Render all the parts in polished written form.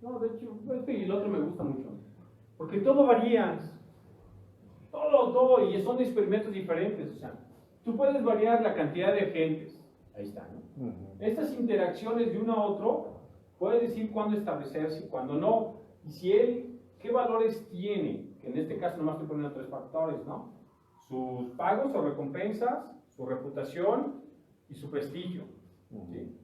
No, de hecho, este y el otro me gusta mucho. Porque todo varía. Todo, y son experimentos diferentes. O sea, tú puedes variar la cantidad de agentes. Ahí está, ¿no? Estas interacciones de uno a otro, puedes decir cuándo establecerse y cuándo no. Y si él, qué valores tiene, que en este caso nomás estoy poniendo 3 factores, ¿no? Sus pagos o recompensas, su reputación y su prestigio. ¿Sí?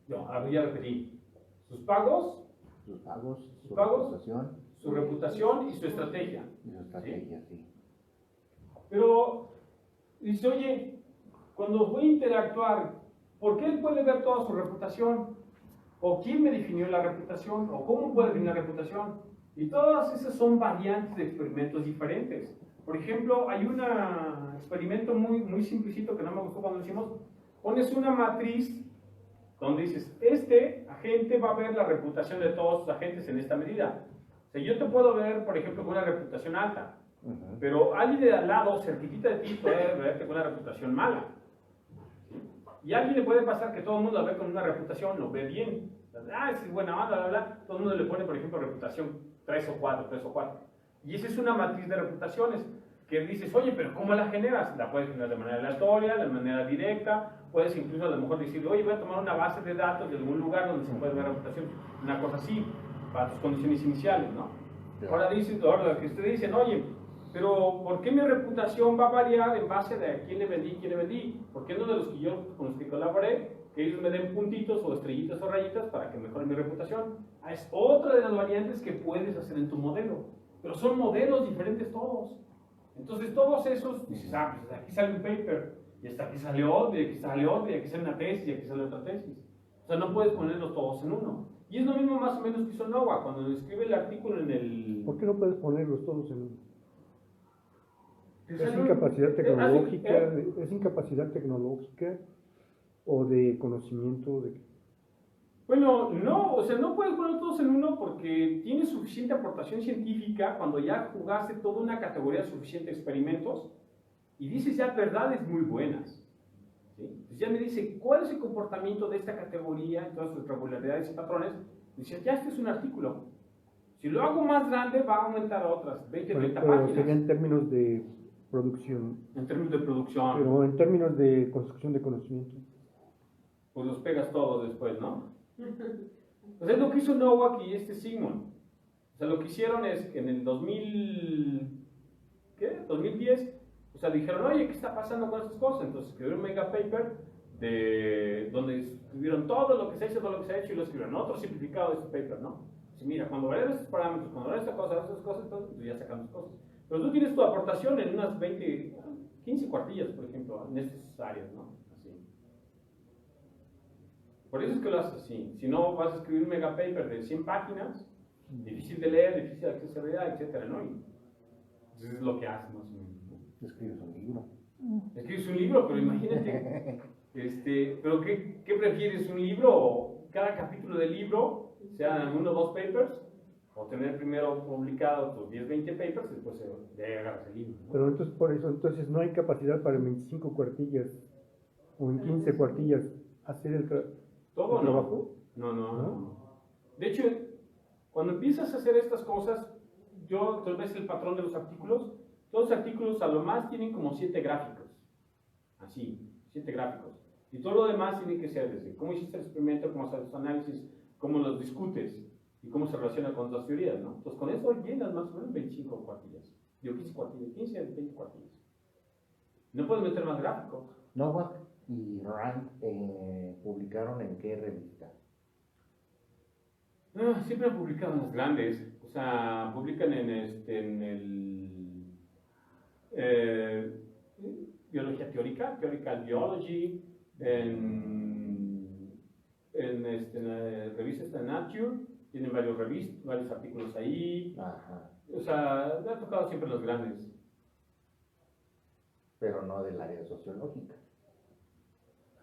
No, ya repetí. Sus pagos, su reputación. Su reputación y su estrategia. Y su estrategia, sí. Pero dice, oye, cuando voy a interactuar, ¿por qué él puede ver toda su reputación? ¿O quién me definió la reputación? ¿O cómo puede definir la reputación? Y todas esas son variantes de experimentos diferentes. Por ejemplo, hay un experimento muy simplecito que no me gustó cuando lo hicimos. Pones una matriz donde dices, este agente va a ver la reputación de todos sus agentes en esta medida. O sea, yo te puedo ver, por ejemplo, con una reputación alta, pero alguien de al lado, cerquita de ti, puede verte con una reputación mala. Y a alguien le puede pasar que todo el mundo lo ve con una reputación, lo ve bien. Es buena onda, bla, bla. Todo el mundo le pone, por ejemplo, reputación 3 o 4, 3 o 4. Y esa es una matriz de reputaciones que dices, oye, pero ¿cómo la generas? La puedes generar de manera aleatoria, de manera directa. Puedes incluso a lo mejor decir, oye, voy a tomar una base de datos de algún lugar donde se puede ver reputación. Una cosa así, para tus condiciones iniciales, ¿no? Ahora lo que ustedes dicen, oye, pero ¿por qué mi reputación va a variar en base de a quién le vendí? ¿Por qué no de los que yo con los que colaboré, que ellos me den puntitos o estrellitas o rayitas para que mejore mi reputación? Es otra de las variantes que puedes hacer en tu modelo, pero son modelos diferentes todos. Entonces todos esos, dices, pues aquí sale un paper, y hasta aquí sale otro, y aquí sale otro, y aquí sale una tesis, y aquí sale otra tesis. O sea, no puedes ponerlos todos en uno. Y es lo mismo más o menos que hizo Noah cuando escribe el artículo en el... ¿Por qué no puedes ponerlos todos en uno? Es incapacidad tecnológica, es incapacidad tecnológica o de conocimiento de... Bueno, no, o sea, no puedes poner todos en uno porque tienes suficiente aportación científica cuando ya jugaste toda una categoría de suficientes experimentos y dices ya verdades muy buenas. ¿Sí? Entonces ya me dice cuál es el comportamiento de esta categoría, en todas sus regularidades y patrones. Dice, ya este es un artículo. Si lo hago más grande va a aumentar a otras 20, 30 páginas. Sería en términos de producción. En términos de producción. Pero en términos de construcción de conocimiento. Pues los pegas todos después, ¿no? O sea, es lo que hizo Nowak y Sigmund. O sea, lo que hicieron es que en el 2010, o sea, dijeron, oye, ¿qué está pasando con estas cosas? Entonces escribieron un mega paper donde escribieron todo lo que se ha hecho, todo lo que se ha hecho, y lo escribieron otro simplificado de este paper, ¿no? Dice, mira, cuando varias estos parámetros, cuando varias estas cosas, entonces ya sacamos cosas. Pero tú tienes tu aportación en unas 20, 15 cuartillas, por ejemplo, en estas áreas, ¿no? Por eso es que lo haces así. Si no, vas a escribir un mega paper de 100 páginas, difícil de leer, difícil de accesibilidad, etc., ¿no? Y eso es lo que haces más o menos, ¿no? Escribes un libro. Escribes un libro, pero imagínate, ¿pero qué prefieres? ¿Un libro o cada capítulo del libro sean 1 o 2 papers? O tener primero publicado tus 10, 20 papers y después de agarras el libro, ¿no? Pero entonces, por eso, entonces no hay capacidad para en 25 cuartillas o en 15 cuartillas hacer el trabajo. No. De hecho, cuando empiezas a hacer estas cosas, tú ves el patrón de los artículos. Todos los artículos a lo más tienen como 7 gráficos. Así, 7 gráficos. Y todo lo demás tiene que ser desde cómo hiciste el experimento, cómo haces los análisis, cómo los discutes y cómo se relaciona con otras teorías, ¿no? Entonces con eso llenas más o menos 25 cuartillas. Digo, 15 cuartillas, 15 a 20 cuartillas. No puedes meter más gráficos. Nowak y Rand publicaron en qué revista? Siempre han publicado en las grandes. O sea, publican en el biología teórica, Theoretical Biology, en la revista Nature, tienen varios artículos ahí. Ajá. O sea, me ha tocado siempre los grandes. Pero no del área sociológica.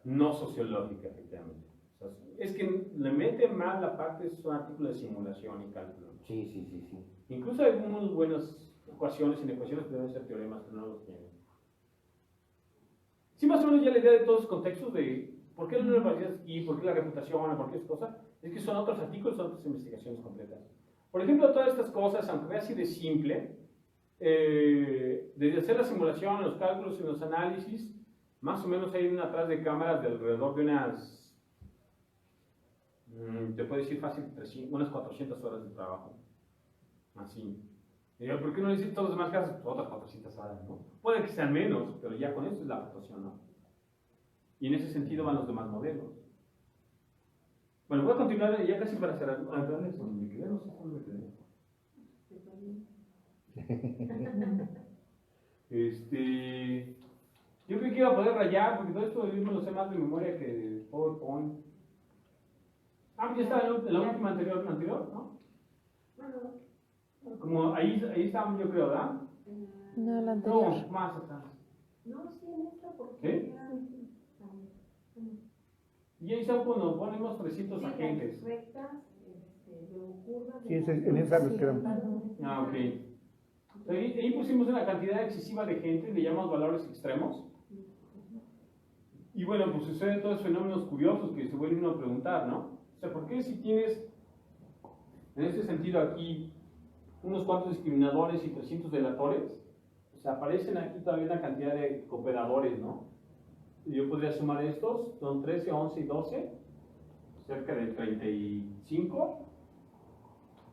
No sociológica, efectivamente. O sea, es que le mete más la parte, son artículos de simulación y cálculo. Sí. Incluso hay muy buenas ecuaciones, pero deben ser teoremas, pero no los tienen. Sí, más o menos ya la idea de todos los contextos de por qué las universidades y por qué la reputación, por qué es cosa, Es que son otros artículos, son otras investigaciones completas. Por ejemplo, todas estas cosas, aunque vea así de simple, desde hacer la simulación, los cálculos y los análisis, más o menos hay una atrás de cámaras de alrededor de unas, te puedo decir fácil, unas 400 horas de trabajo. Así. ¿Por qué no decir todos los demás casos? Otras 400 horas, ¿no? Puede que sean menos, pero ya con esto es la aportación, ¿no? Y en ese sentido van los demás modelos. Bueno, voy a continuar ya casi para cerrar. ¿Dónde me quedé? No sé dónde me quedé. Yo creo que iba a poder rayar, porque todo esto mismo lo sé más de memoria que de PowerPoint. Ya estaba en la última anterior, ¿no? Como ahí estábamos, yo creo, ¿verdad? No, la anterior. No, más atrás. No, sí, en esta, porque... Y ahí está cuando ponemos 300 agentes. Rectas, curvas... Sí, en esa nos quedamos. Ok. Ahí pusimos una cantidad excesiva de gente, le llamamos valores extremos. Y bueno, pues suceden todos fenómenos curiosos que se vuelven uno a preguntar, ¿no? O sea, ¿por qué si tienes, en este sentido aquí, unos cuantos discriminadores y 300 delatores, o sea, aparecen aquí todavía una cantidad de cooperadores, ¿no? Y yo podría sumar estos, son 13, 11 y 12, cerca de 35.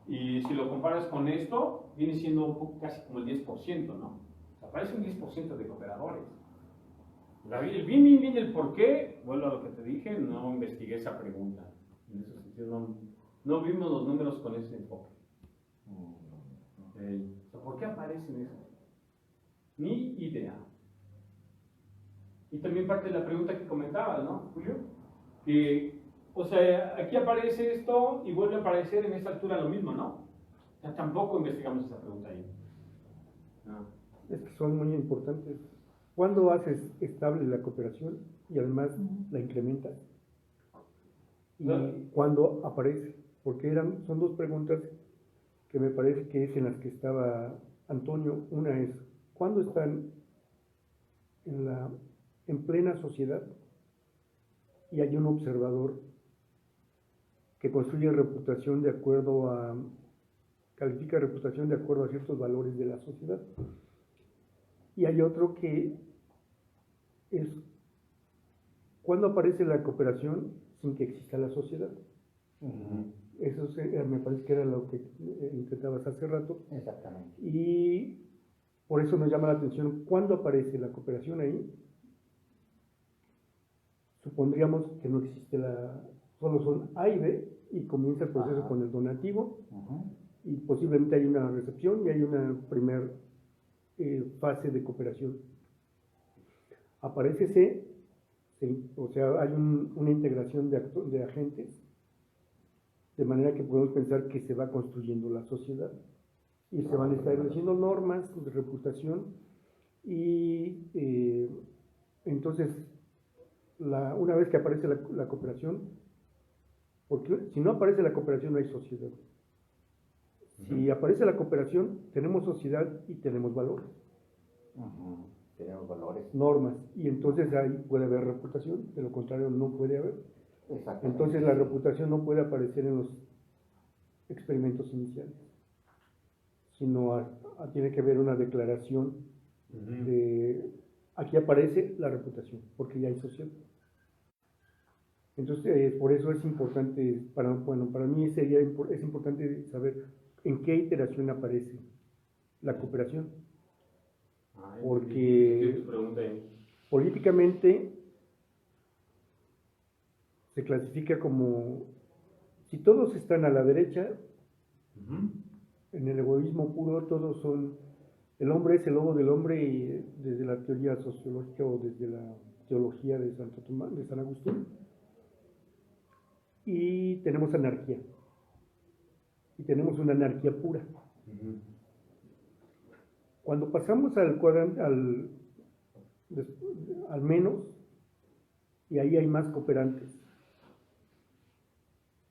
Y si lo comparas con esto, viene siendo un poco, casi como el 10%, ¿no? O sea, aparece un 10% de cooperadores. El bien del por qué, vuelvo a lo que te dije, no investigué esa pregunta. En ese sentido, no vimos los números con ese enfoque. O sea, ¿por qué aparecen eso? Ni idea. Y también parte de la pregunta que comentabas, ¿no, Julio? O sea, aquí aparece esto y vuelve a aparecer en esta altura lo mismo, ¿no? O sea, tampoco investigamos esa pregunta ahí. No. Es que son muy importantes. ¿Cuándo haces estable la cooperación y además la incrementas? ¿Y cuándo aparece? Porque son dos preguntas que me parece que es en las que estaba Antonio. Una es, ¿cuándo están en plena sociedad y hay un observador que construye reputación de acuerdo a, califica reputación de acuerdo a ciertos valores de la sociedad? Y hay otro que es cuando aparece la cooperación sin que exista la sociedad. Eso me parece que era lo que intentabas hace rato. Exactamente. Y por eso nos llama la atención cuando aparece la cooperación ahí. Supondríamos que no existe solo son A y B y comienza el proceso con el donativo y posiblemente hay una recepción y hay una primera fase de cooperación. Aparece C, o sea, hay una integración de agentes, de manera que podemos pensar que se va construyendo la sociedad y se van estableciendo normas de reputación y entonces una vez que aparece la cooperación, porque si no aparece la cooperación no hay sociedad. Si aparece la cooperación, tenemos sociedad y tenemos valores. Tenemos valores. Normas. Y entonces ahí puede haber reputación, de lo contrario no puede haber. Entonces la reputación no puede aparecer en los experimentos iniciales, sino tiene que haber una declaración de aquí aparece la reputación, porque ya hay sociedad. Entonces, por eso es importante, para mí es importante saber en qué iteración aparece la cooperación. Porque políticamente se clasifica como, si todos están a la derecha, en el egoísmo puro, todos son, el hombre es el lobo del hombre, y desde la teoría sociológica o desde la teología de San Agustín, y tenemos anarquía, y tenemos una anarquía pura. Cuando pasamos al menos, y ahí hay más cooperantes,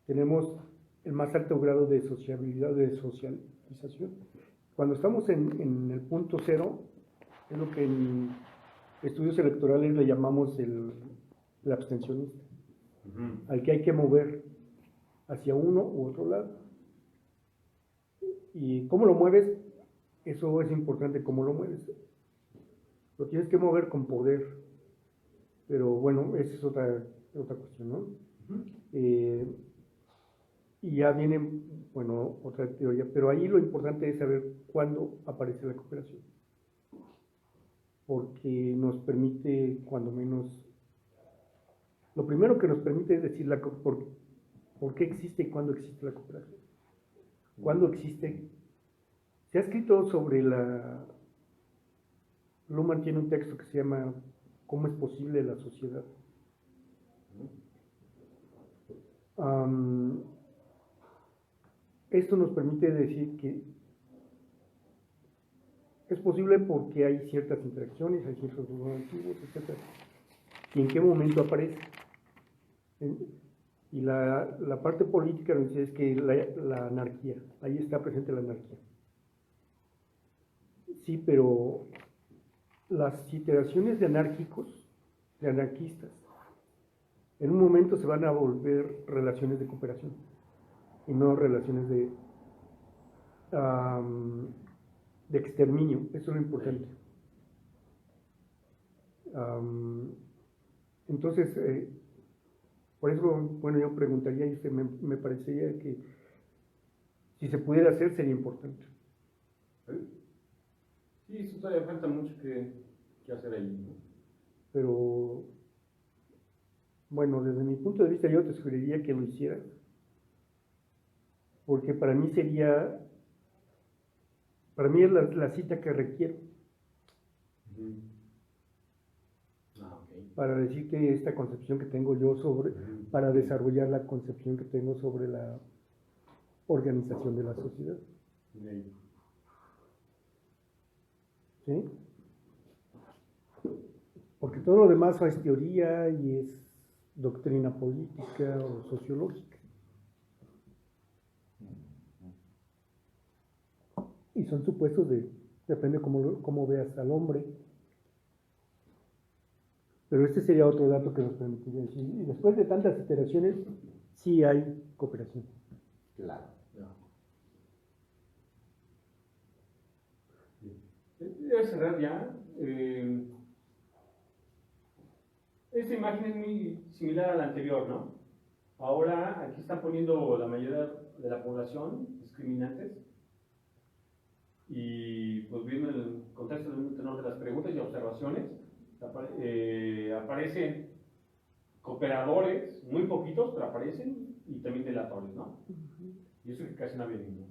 tenemos el más alto grado de sociabilidad, de socialización. Cuando estamos en el punto cero, es lo que en estudios electorales le llamamos el abstencionista, al que hay que mover hacia uno u otro lado. ¿Y cómo lo mueves? Eso es importante, cómo lo mueves. Lo tienes que mover con poder. Pero bueno, esa es otra cuestión, ¿no? Y ya viene, bueno, otra teoría, pero ahí lo importante es saber cuándo aparece la cooperación, porque nos permite, cuando menos, lo primero que nos permite es decir por qué existe y cuándo existe la cooperación. ¿Cuándo existe? Se ha escrito sobre Luhmann tiene un texto que se llama ¿Cómo es posible la sociedad? Esto nos permite decir que es posible porque hay ciertas interacciones, hay ciertos antiguos, etc. ¿Y en qué momento aparece? Y la parte política nos dice es que la anarquía, ahí está presente la anarquía. Sí, pero las iteraciones de anárquicos, de anarquistas, en un momento se van a volver relaciones de cooperación y no relaciones de exterminio. Eso es lo importante. Entonces, por eso, bueno, yo preguntaría, y me parecería que si se pudiera hacer sería importante. Sí, eso todavía falta mucho que hacer ahí, ¿no? Pero, bueno, desde mi punto de vista yo te sugeriría que lo hicieras, porque para mí es la cita que requiero. Para decir que esta concepción que tengo yo para desarrollar la concepción que tengo sobre la organización de la sociedad. ¿Sí? Porque todo lo demás es teoría y es doctrina política o sociológica. Y son supuestos depende cómo veas al hombre. Pero este sería otro dato que nos permitiría decir. Y después de tantas iteraciones, sí hay cooperación. Claro. Debe cerrar ya. Esta imagen es muy similar a la anterior, ¿no? Ahora aquí están poniendo la mayoría de la población discriminantes. Y pues viendo el contexto del tenor de las preguntas y observaciones, aparecen cooperadores, muy poquitos, pero aparecen, y también delatores, ¿no? Y eso que casi no había ninguno.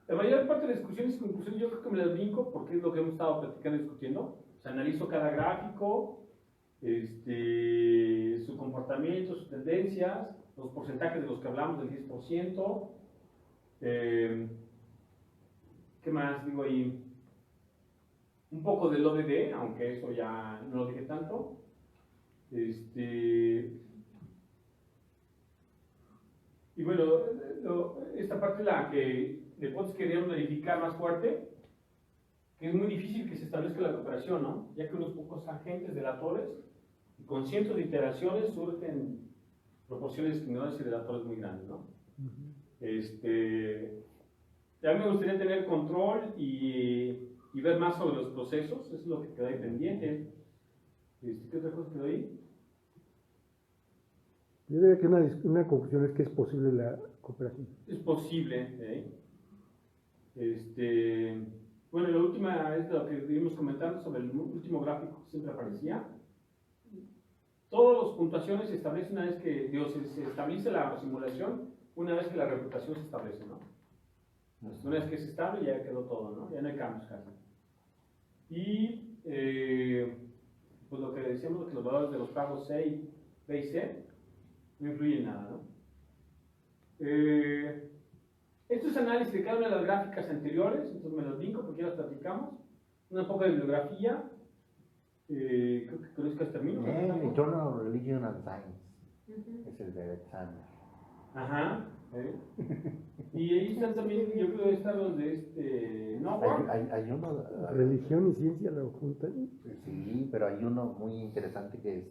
La mayor parte de las discusiones y conclusiones yo creo que me las brinco porque es lo que hemos estado platicando y discutiendo. O sea, analizo cada gráfico, su comportamiento, sus tendencias, los porcentajes de los que hablamos del 10%. ¿Qué más digo ahí? Un poco del ODD, aunque eso ya no lo dije tanto. Y bueno, esta parte es la que de Potts queríamos verificar más fuerte, que es muy difícil que se establezca la cooperación, ¿no? Ya que unos pocos agentes delatores y con cientos de iteraciones surgen proporciones discriminadoras y delatores muy grandes, ¿no? Ya me gustaría tener control y ver más sobre los procesos, eso es lo que queda ahí pendiente. ¿Qué otra cosa quedó ahí? Yo diría que una conclusión es que es posible la cooperación. Es posible, bueno, la última es lo que estuvimos comentando sobre el último gráfico que siempre aparecía. Todas las puntuaciones se establecen una vez que se establece la simulación, una vez que la reputación se establece, ¿no? Una vez que es estable ya quedó todo, ¿no? Ya no hay cambios casi. Y pues lo que decíamos, que los valores de los pagos C, B y C no influyen en nada, ¿no? Estos análisis de cada una de las gráficas anteriores, entonces me los brinco porque ya las platicamos. Una poca de bibliografía, creo que con esto termino. Journal of Religion and Science, es el de Alexander. Ajá. Y ahí están también, yo creo que están los de no, hay uno. Religión y ciencia lo juntan. Sí, pero hay uno muy interesante que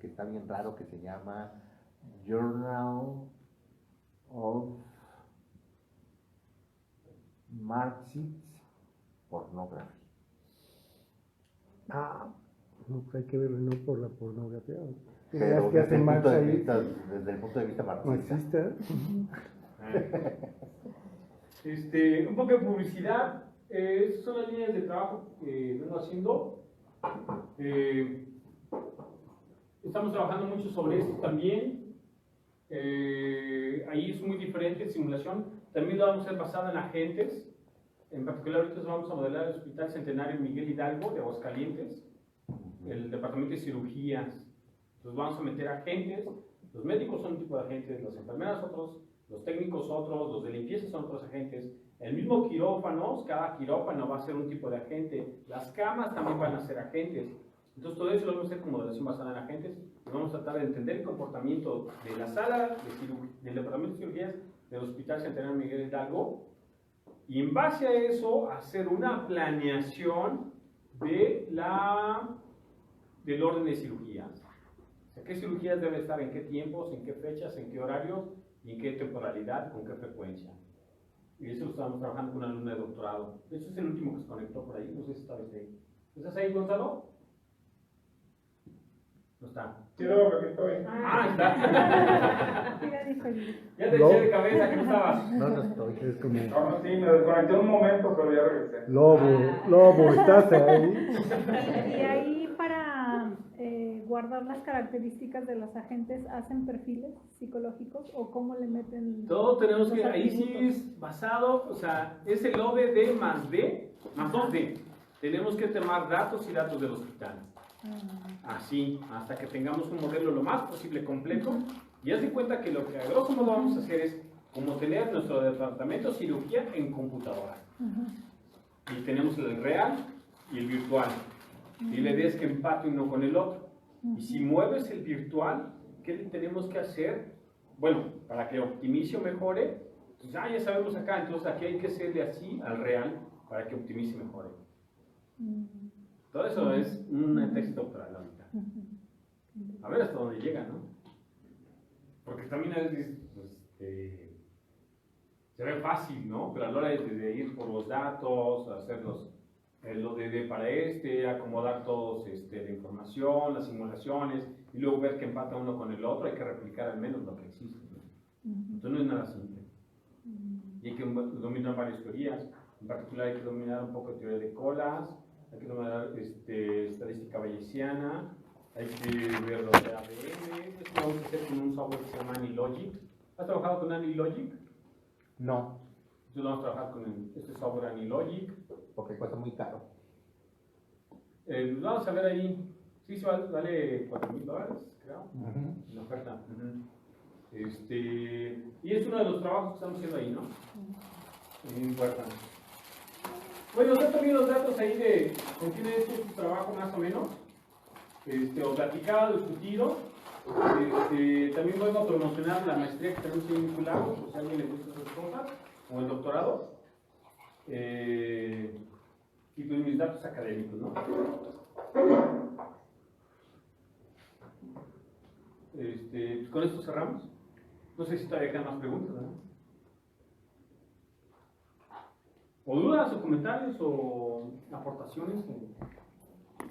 está bien raro, que se llama Journal of Marxist Pornography. No, hay que verlo no por la pornografía. Pero ¿Qué hace Marx ahí? desde el punto de vista marxista. Marxista. Un poco de publicidad. Estas son las líneas de trabajo que vengo haciendo. Estamos trabajando mucho sobre esto también. Ahí es muy diferente, simulación. También lo vamos a hacer basada en agentes. En particular, ahorita vamos a modelar el Hospital Centenario Miguel Hidalgo de Aguascalientes, el departamento de cirugías. Entonces vamos a meter agentes. Los médicos son un tipo de agentes, las enfermeras otros, los técnicos otros, los de limpieza son otros agentes. El mismo quirófano, cada quirófano va a ser un tipo de agente. Las camas también van a ser agentes. Entonces todo eso lo vamos a hacer con modelación basada en agentes. Y vamos a tratar de entender el comportamiento de la sala del departamento de cirugías del Hospital Centenario Miguel Hidalgo. Y en base a eso, hacer una planeación del orden de cirugías. O sea, qué cirugías deben estar en qué tiempos, en qué fechas, en qué horarios y en qué temporalidad, con qué frecuencia. Y eso lo estamos trabajando con una alumna de doctorado. De hecho, es el último que se conectó por ahí. No sé si está ahí. ¿Estás ahí, Gonzalo? No está. Sí, luego que estoy. Está. Ya te No. eché de cabeza que no estabas. No estoy. Es como, No, sí, me desconecté un momento, pero ya regresé. Lobo, ¿estás ahí? Y ahí para guardar las características de los agentes, ¿hacen perfiles psicológicos o cómo le meten? Todo tenemos que, los ahí sí atributos? es basado, o sea, es el OBD más D más 2D. Tenemos que tomar datos y datos del hospital. Así, hasta que tengamos un modelo lo más posible completo. Y haz de cuenta que lo que a grosso modo vamos a hacer es como tener nuestro departamento de cirugía en computadora. Y tenemos el real y el virtual. Y la idea es que empate uno con el otro. Y si mueves el virtual, ¿qué le tenemos que hacer? Bueno, para que optimice o mejore, pues ya sabemos acá, entonces aquí hay que hacerle así al real para que optimice y mejore. Todo eso es una tesis doctoral ahorita. A ver hasta dónde llega, ¿no? Porque también a veces se ve fácil, ¿no? Pero a la hora de ir por los datos, hacer los ODD para acomodar todos la información, las simulaciones, y luego ver que empata uno con el otro, hay que replicar al menos lo que existe, ¿no? Entonces no es nada simple. Y hay que dominar varias teorías. En particular hay que dominar un poco de teoría de colas, hay que dominar estadística bayesiana, hay que ver los de ABM. Esto lo vamos a hacer con un software que se llama AnyLogic. ¿Has trabajado con AnyLogic? No, Yo vamos a trabajar con este software AnyLogic. porque cuesta muy caro. Vamos a ver ahí. Sí, vale $4,000, creo. En la oferta. Y es uno de los trabajos que estamos haciendo ahí, ¿no? En Huerta. Bueno, os he tenido los datos ahí de con quién he hecho su trabajo más o menos. O platicado, discutido. También voy a promocionar la maestría que tenemos ahí vinculado, por si a alguien le gusta esas cosas, o el doctorado. Y pues mis datos académicos, ¿no? Pues con esto cerramos. No sé si todavía quedan más preguntas, ¿no? O dudas, o comentarios, o aportaciones.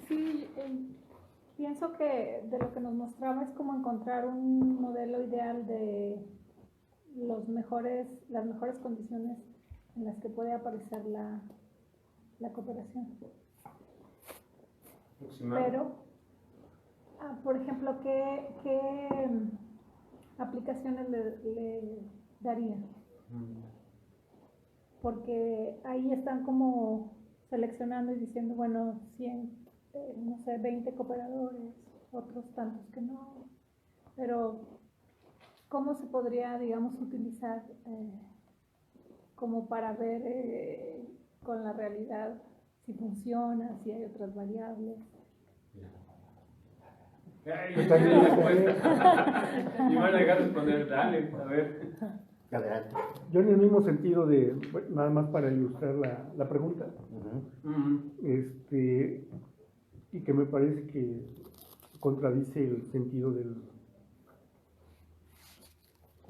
Sí, pienso que de lo que nos mostraba es como encontrar un modelo ideal de las mejores condiciones en las que puede aparecer la cooperación. Pero, por ejemplo, ¿qué aplicaciones le darían? Porque ahí están como seleccionando y diciendo, bueno, 100, no sé, 20 cooperadores, otros tantos que no. Pero, ¿cómo se podría, digamos, utilizar como para ver con la realidad si funciona, si hay otras variables? Y van a llegar a responder, dale, a ver. Adelante. Yo en el mismo sentido de, bueno, nada más para ilustrar la pregunta, y que me parece que contradice el sentido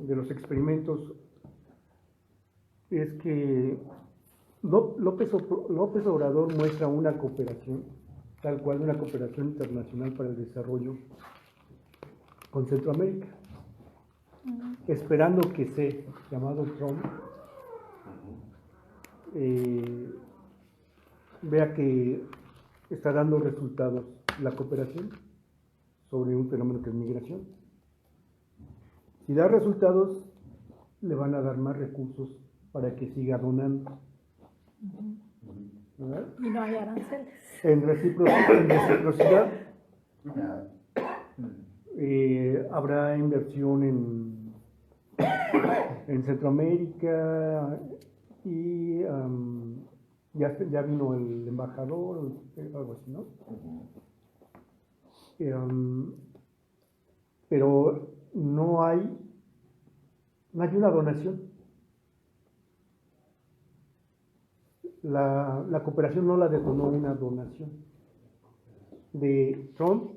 de los experimentos es que López Obrador muestra una cooperación, tal cual una cooperación internacional para el desarrollo con Centroamérica, esperando que se, llamado Trump, vea que está dando resultados la cooperación sobre un fenómeno que es migración. Si da resultados, le van a dar más recursos para que siga donando. ¿Verdad? Y no hay aranceles. En reciprocidad, habrá inversión en Centroamérica y ya vino el embajador, algo así, ¿no? Pero no hay una donación. La cooperación no la detonó una donación de Trump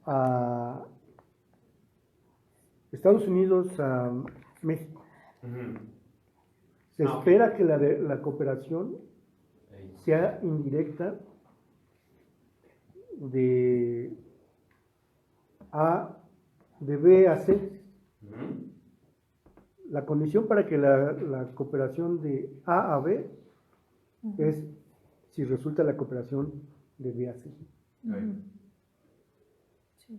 a Estados Unidos, a México. Se espera que la cooperación sea indirecta de B a C. La condición para que la cooperación de A a B es si resulta la cooperación de B a C. Sí.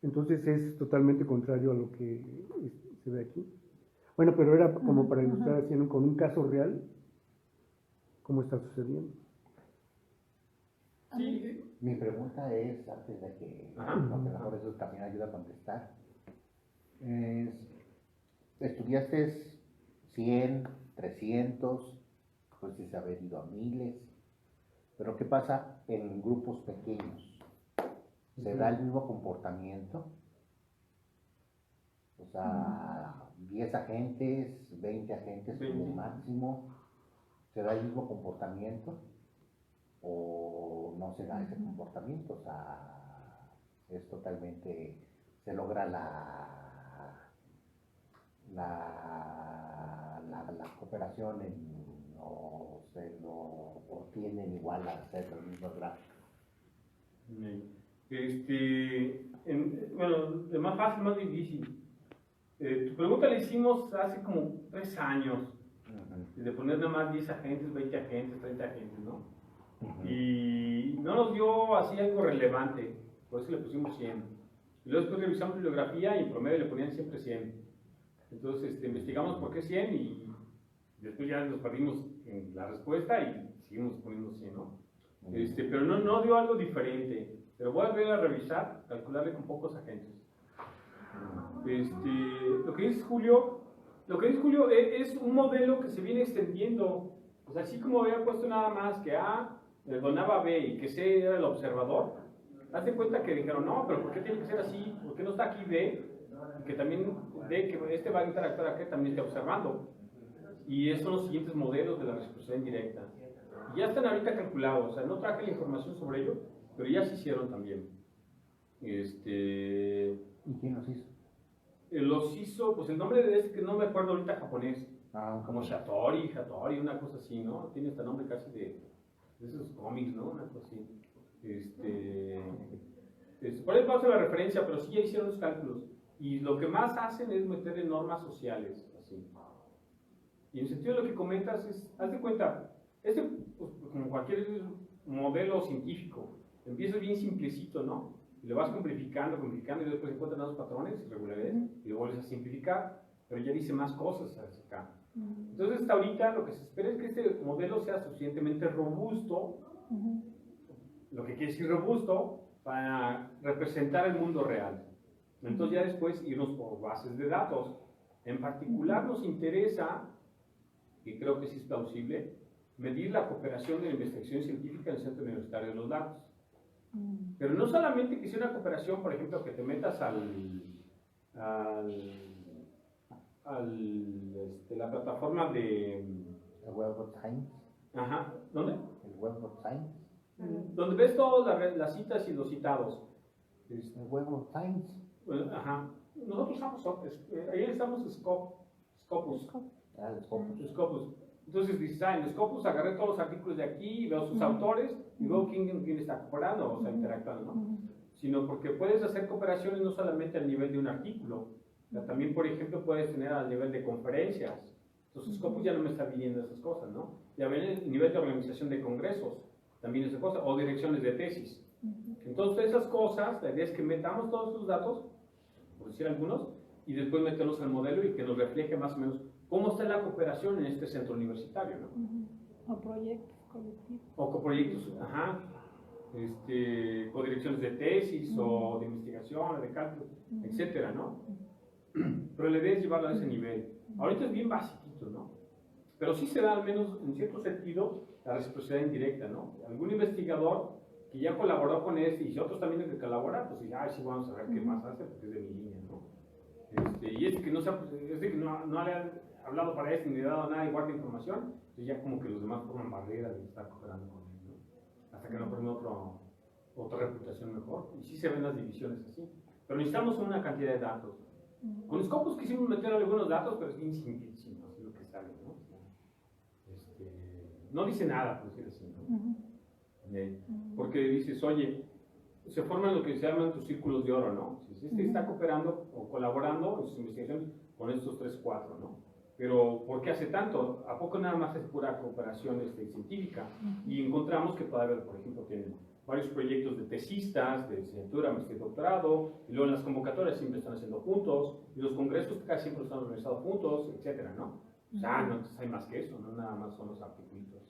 Entonces es totalmente contrario a lo que se ve aquí. Bueno, pero era como para ilustrar así con un caso real cómo está sucediendo. Sí. Mi pregunta es, antes de que, porque a lo mejor eso también ayuda a contestar, estudiaste 100, 300, pues se haber ido a miles, pero ¿qué pasa en grupos pequeños? ¿Se da el mismo comportamiento? O sea, 10 agentes, 20 agentes como máximo, ¿se da el mismo comportamiento? ¿O no se da ese comportamiento? O sea, es totalmente, se logra la cooperación o se lo obtienen igual a ser los mismos gráficos. Bueno, de más fácil, más difícil. Tu pregunta la hicimos hace como 3 años, de poner nada más 10 agentes, 20 agentes, 30 agentes, ¿no? Y no nos dio así algo relevante, por eso le pusimos 100. Y luego después revisamos bibliografía y en promedio le ponían siempre 100. Entonces investigamos por qué 100 y después ya nos perdimos en la respuesta y seguimos poniendo 100, ¿no? Pero no dio algo diferente. Pero voy a volver a revisar, calcularle con pocos agentes. Lo que dice Julio es un modelo que se viene extendiendo. O sea, así como había puesto nada más que A le donaba a B y que C era el observador, hazte cuenta que dijeron, no, pero ¿por qué tiene que ser así? ¿Por qué no está aquí B? Y que también D, que este va a interactuar aquí, también está observando. Y esos son los siguientes modelos de la reciprocidad indirecta. Y ya están ahorita calculados, o sea, no traje la información sobre ello, pero ya se hicieron también. ¿Y quién los hizo? Los hizo, pues el nombre de este que no me acuerdo ahorita japonés, como Shatori, una cosa así, ¿no? Tiene este nombre casi de esos cómics, ¿no? Una cosa así. Por ahí paso la referencia, pero sí ya hicieron los cálculos. Y lo que más hacen es meterle normas sociales, así. Y en el sentido de lo que comentas es, haz de cuenta, pues, como cualquier modelo científico, empieza bien simplecito, ¿no? Y lo vas complicando y después encuentras nuevos patrones, irregularidades, y lo vuelves a simplificar, pero ya dice más cosas hacia acá. Entonces, hasta ahorita lo que se espera es que este modelo sea suficientemente robusto, lo que quiere decir robusto, para representar el mundo real. Entonces, ya después irnos por bases de datos. En particular, nos interesa, y creo que sí es plausible, medir la cooperación de la investigación científica en el Centro Universitario de los Datos. Pero no solamente que sea una cooperación, por ejemplo, que te metas la plataforma de... ¿El Web of Science? Ajá, ¿dónde? ¿El Web of Science? Donde ves todas las citas y los citados. ¿El Web of Science? Ajá. Nosotros usamos, ahí estamos Scopus. El Scopus. Scopus. Entonces dices, en Scopus agarré todos los artículos de aquí, veo sus autores y veo quién está cooperando, o sea, interactuando, ¿no? Sino porque puedes hacer cooperaciones no solamente al nivel de un artículo, o sea, también, por ejemplo, puedes tener al nivel de conferencias. Entonces Scopus ya no me está pidiendo esas cosas, ¿no? Ya ven el nivel de organización de congresos, también esas cosas, o direcciones de tesis. Entonces esas cosas, la idea es que metamos todos esos datos, por decir algunos, y después meterlos al modelo y que nos refleje más o menos cómo está la cooperación en este centro universitario, ¿no? O proyectos colectivos. O coproyectos, codirecciones de tesis o de investigación, de cálculo, etcétera, ¿no? Pero la idea es llevarlo a ese nivel. Ahorita es bien basiquito, ¿no? Pero sí se da, al menos en cierto sentido, la reciprocidad indirecta, ¿no? Algún investigador que ya colaboró con este y si otros también tienen que colaborar, pues dice, sí, vamos a ver qué más hace porque es de mi línea, ¿no? Y este que no le han hablado para esto ni le ha dado nada y guarda información, pues ya como que los demás forman barreras y están cooperando con él, ¿no? Hasta que no formen otra reputación mejor. Y sí se ven las divisiones así. Pero necesitamos una cantidad de datos. Con Scopus quisimos meter algunos datos, pero es bien simplísimo, así lo que sale, ¿no? No dice nada, por decir así, ¿no? Porque dices, oye, se forman lo que se llaman tus círculos de oro, ¿no? Si este está cooperando o colaborando en sus investigaciones con estos 3, 4, ¿no? Pero, ¿por qué hace tanto? ¿A poco nada más es pura cooperación científica? Y encontramos que puede haber, por ejemplo, tienen varios proyectos de tesistas, de licenciatura, maestría y doctorado, y luego en las convocatorias siempre están haciendo juntos, y los congresos casi siempre están organizados juntos, etcétera, ¿no? O sea, no hay más que eso, no nada más son los articulitos.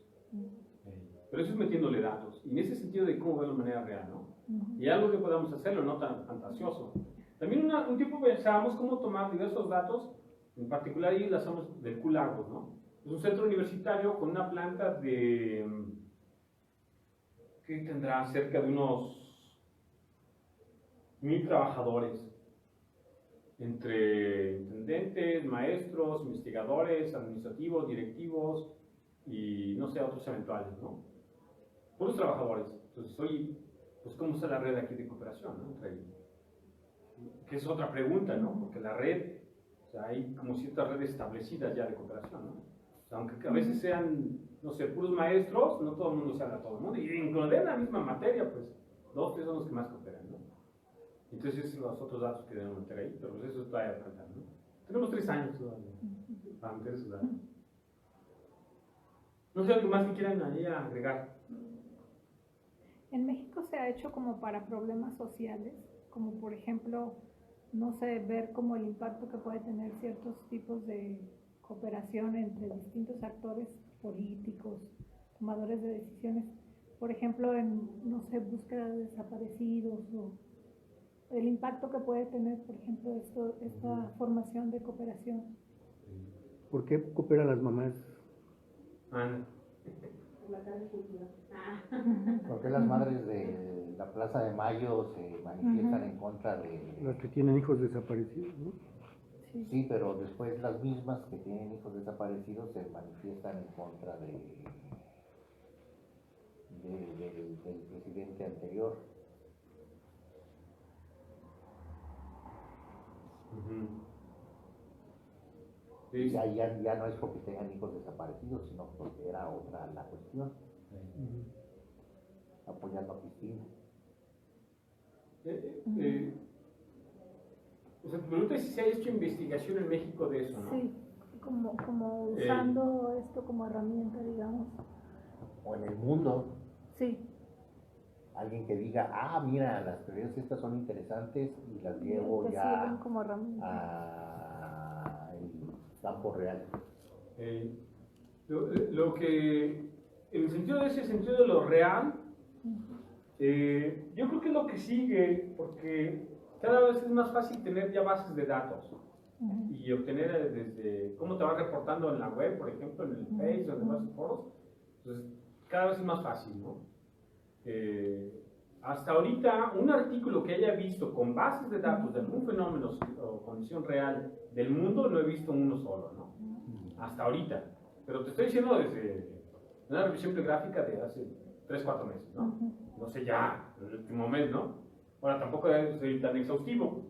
Pero eso es metiéndole datos, y en ese sentido de cómo verlo de manera real, ¿no? Y algo que podamos hacerlo, no tan fantasioso. También un tiempo pensábamos cómo tomar diversos datos, en particular ahí las hacemos del Q-Lagos, ¿no? Es un centro universitario con una planta de, ¿qué tendrá? Cerca de unos 1000 trabajadores, entre intendentes, maestros, investigadores, administrativos, directivos y no sé, otros eventuales, ¿no? Puros trabajadores. Entonces, oye, pues ¿cómo está la red aquí de cooperación, ¿no? Que es otra pregunta, ¿no? Porque la red, o sea, hay como ciertas redes establecidas ya de cooperación, ¿no? O sea, aunque a veces sean, no sé, puros maestros, no todo el mundo se habla a todo el mundo. Y incluso de la misma materia, pues, 2, 3 son los que más cooperan, ¿no? Entonces, esos son los otros datos que debemos meter ahí, pero pues eso todavía falta, ¿no? Tenemos 3 años todavía para meter esos datos. No sé algo más que quieran ahí agregar. En México se ha hecho como para problemas sociales, como por ejemplo, no sé, ver como el impacto que puede tener ciertos tipos de cooperación entre distintos actores políticos, tomadores de decisiones, por ejemplo, en, no sé, búsqueda de desaparecidos o el impacto que puede tener, por ejemplo, esta formación de cooperación. ¿Por qué cooperan las mamás? ¿Por qué las madres de la Plaza de Mayo se manifiestan en contra de...? Las que tienen hijos desaparecidos, ¿no? Sí, pero después las mismas que tienen hijos desaparecidos se manifiestan en contra del presidente anterior. Sí. Ya no es porque tengan hijos desaparecidos, sino porque era otra la cuestión. Apoyando a Cristina. O sea, tu pregunta es si se ha hecho investigación en México de eso, ¿no? Sí, como usando esto como herramienta, digamos. O en el mundo. Sí. Alguien que diga, mira, las teorías estas son interesantes y las llevo Que ya sirven como herramienta. a el campo real. Lo que, en el sentido de ese sentido de lo real, yo creo que es lo que sigue, porque cada vez es más fácil tener ya bases de datos y obtener desde cómo te va reportando en la web, por ejemplo, en el Face o en demás foros. Entonces, cada vez es más fácil, ¿no? Hasta ahorita, un artículo que haya visto con bases de datos de algún fenómeno o condición real del mundo, no he visto uno solo, ¿no? Hasta ahorita. Pero te estoy diciendo desde una revisión bibliográfica de hace 3, 4 meses, ¿no? No sé ya, el último mes, ¿no? Ahora tampoco soy tan exhaustivo.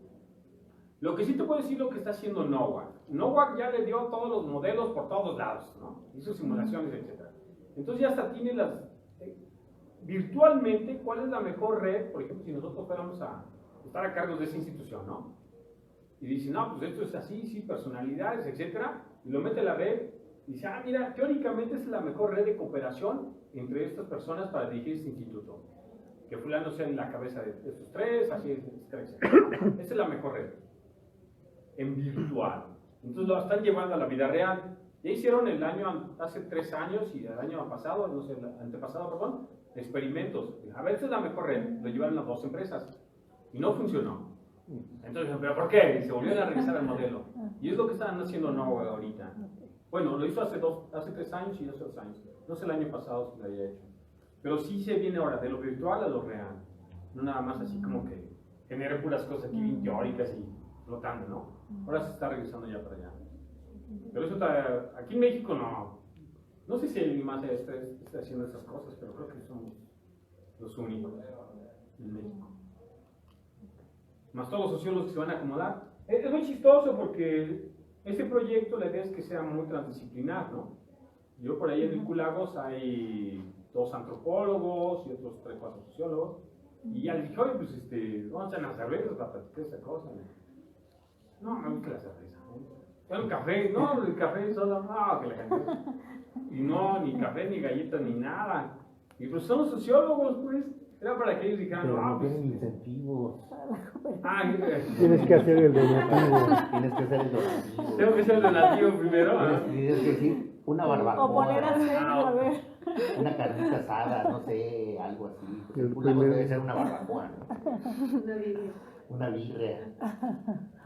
Lo que sí te puedo decir lo que está haciendo NOWAC. NOWAC ya le dio todos los modelos por todos lados, ¿no? Hizo simulaciones, etc. Entonces ya hasta tiene virtualmente cuál es la mejor red, por ejemplo, si nosotros fuéramos a estar a cargo de esa institución, ¿no? Y dice, no, pues esto es así, sí, personalidades, etc. Y lo mete a la red y dice, mira, teóricamente esa es la mejor red de cooperación entre estas personas para dirigir este instituto. Que fulano sea en la cabeza de estos tres, así, etc. Esa es la mejor red. En virtual. Entonces lo están llevando a la vida real. Ya hicieron hace 3 años y el año pasado, no sé, el antepasado, perdón, experimentos. A ver, esta es la mejor red. Lo llevaron a 2 empresas y no funcionó. Entonces, ¿pero por qué? Y se volvieron a revisar el modelo. Y es lo que están haciendo ahorita. Bueno, lo hizo hace 3 años y hace 2 años. No sé el año pasado si lo había hecho. Pero sí se viene ahora de lo virtual a lo real. No nada más así como que genere puras cosas aquí bien teóricas y flotando, ¿no? Ahora se está revisando ya para allá. Pero eso está, aquí en México no sé si alguien más está haciendo esas cosas, pero creo que somos los únicos en México. Más todos los sociólogos que se van a acomodar. Es muy chistoso porque este proyecto la idea es que sea muy transdisciplinar, ¿no? Yo por ahí en el Culagos hay 2 antropólogos y otros 3, 4 sociólogos. Y ya les dije, oye, pues vamos a hacer una cerveza para platicar esa cosa. No, me gusta la cerveza. El café, no, el café solo, no, que la gente. Y no, ni café, ni galletas, ni nada. Y pues son los sociólogos, pues. Era para que ellos dijeran, Pero no pues. tienen incentivos. Tienes que hacer el donativo. Tienes que hacer el donativo. Tengo que ser el donativo primero. Tienes que decir una barbacoa. O poner a hacer, a ver. Una carnita asada, no sé, algo así. El Una cosa primer- debe ser una barbacoa, ¿no? Una birria. Una birria.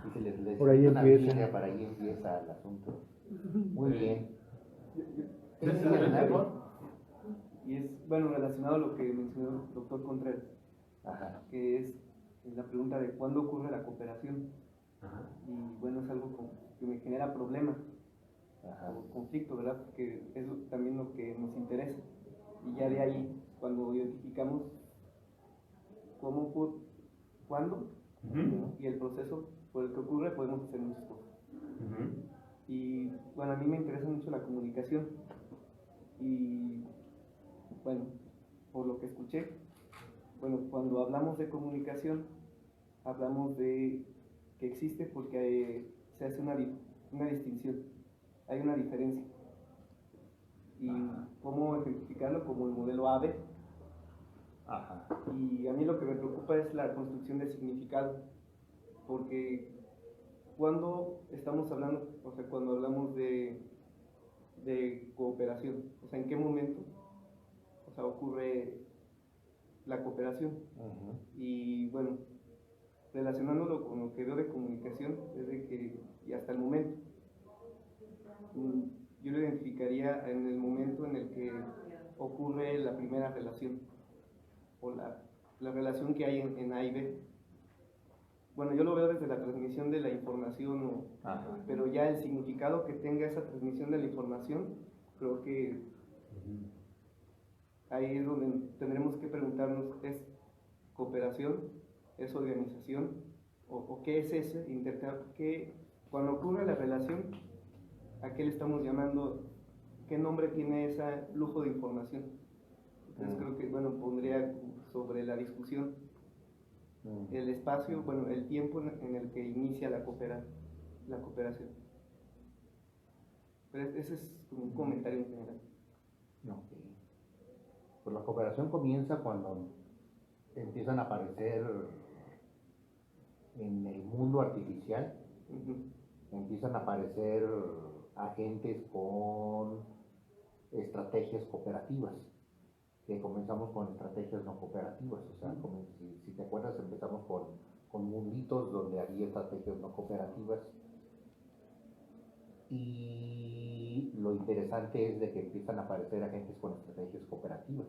Y se les Por ahí una empieza. birria, para ahí empieza el asunto. Muy bien. Sí, Sí, sí, adelante. Y es, bueno, relacionado a lo que mencionó el doctor Contreras, Ajá. que es la pregunta de cuándo ocurre la cooperación. Ajá. Y bueno, es algo que me genera problemas Ajá. o conflicto, ¿verdad? Porque es también lo que nos interesa. Y ya de ahí, cuando identificamos cuándo Ujú. y el proceso por el que ocurre, podemos hacer muchas cosas. Ujú. Y bueno, a mí me interesa mucho la comunicación. Y bueno, por lo que escuché, bueno, cuando hablamos de comunicación, hablamos de que existe porque se hace una distinción, hay una diferencia. Y cómo ejemplificarlo como el modelo AVE. Ajá. Y a mí lo que me preocupa es la construcción de significado, porque cuando estamos hablando, o sea, cuando hablamos de cooperación, o sea, ¿en qué momento, o sea, ocurre la cooperación? Ujú. Y bueno, relacionándolo con lo que veo de comunicación, es de que, y hasta el momento, yo lo identificaría en el momento en el que ocurre la primera relación, o la relación que hay en A y B. Bueno, yo lo veo desde la transmisión de la información, Ajá. pero ya el significado que tenga esa transmisión de la información, creo que ahí es donde tendremos que preguntarnos, ¿es cooperación? ¿Es organización? ¿O qué es ese intercambio? Cuando ocurre la relación, ¿a qué le estamos llamando? ¿Qué nombre tiene ese flujo de información? Entonces creo que, bueno, pondría sobre la discusión el espacio, bueno, el tiempo en el que inicia la cooperación. Pero ese es como un comentario en general. Ok. Pues la cooperación comienza cuando empiezan a aparecer en el mundo artificial, empiezan a aparecer agentes con estrategias cooperativas, que comenzamos con estrategias no cooperativas, o sea, como si te acuerdas, empezamos con munditos donde había estrategias no cooperativas, y lo interesante es de que empiezan a aparecer agentes con estrategias cooperativas.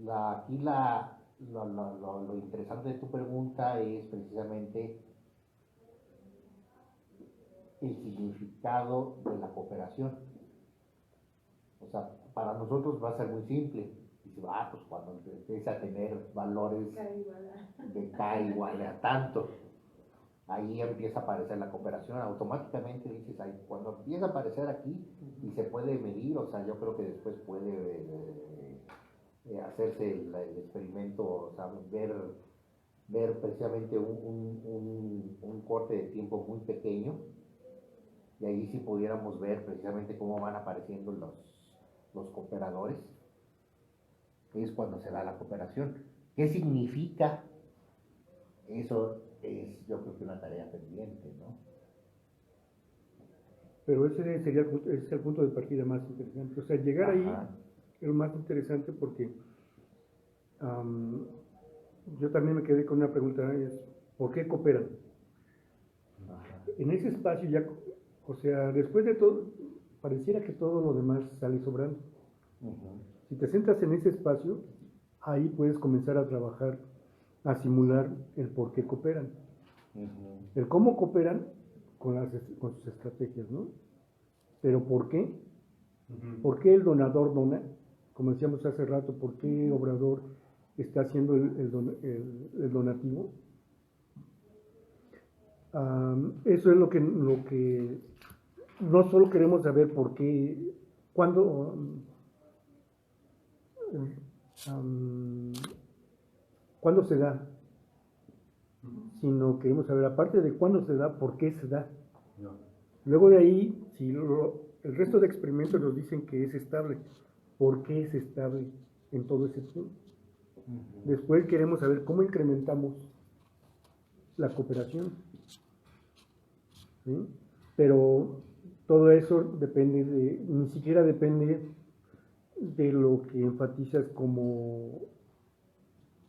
Aquí lo interesante de tu pregunta es precisamente el significado de la cooperación. O sea, para nosotros va a ser muy simple. Dice, pues cuando empiece a tener valores de K igual a tanto. ahí empieza a aparecer la cooperación, automáticamente dices, ahí, cuando empieza a aparecer aquí y se puede medir, o sea, yo creo que después puede hacerse el experimento, o sea, ver precisamente un corte de tiempo muy pequeño, y ahí sí pudiéramos ver precisamente cómo van apareciendo los cooperadores, es cuando se da la cooperación. ¿Qué significa? Eso es, yo creo que una tarea pendiente, ¿no? Pero ese sería ese es el punto de partida más interesante. O sea, llegar ahí Ajá. es lo más interesante porque yo también me quedé con una pregunta, es ¿por qué cooperan? Ajá. En ese espacio ya, o sea, después de todo, pareciera que todo lo demás sale sobrando. Ujú. Si te centras en ese espacio, ahí puedes comenzar a trabajar, a simular el por qué cooperan. Ujú. El cómo cooperan con sus estrategias, ¿no? Pero ¿por qué? ¿Por qué el donador dona? Como decíamos hace rato, ¿por qué Obrador está haciendo el donativo? Eso es lo que no solo queremos saber por qué, cuándo, cuándo se da, sino queremos saber, aparte de cuándo se da, por qué se da. No. Luego de ahí, si el resto de experimentos nos dicen que es estable, ¿por qué es estable en todo ese tiempo? Ujú. Después queremos saber cómo incrementamos la cooperación, ¿sí? Pero todo eso depende ni siquiera depende de lo que enfatizas como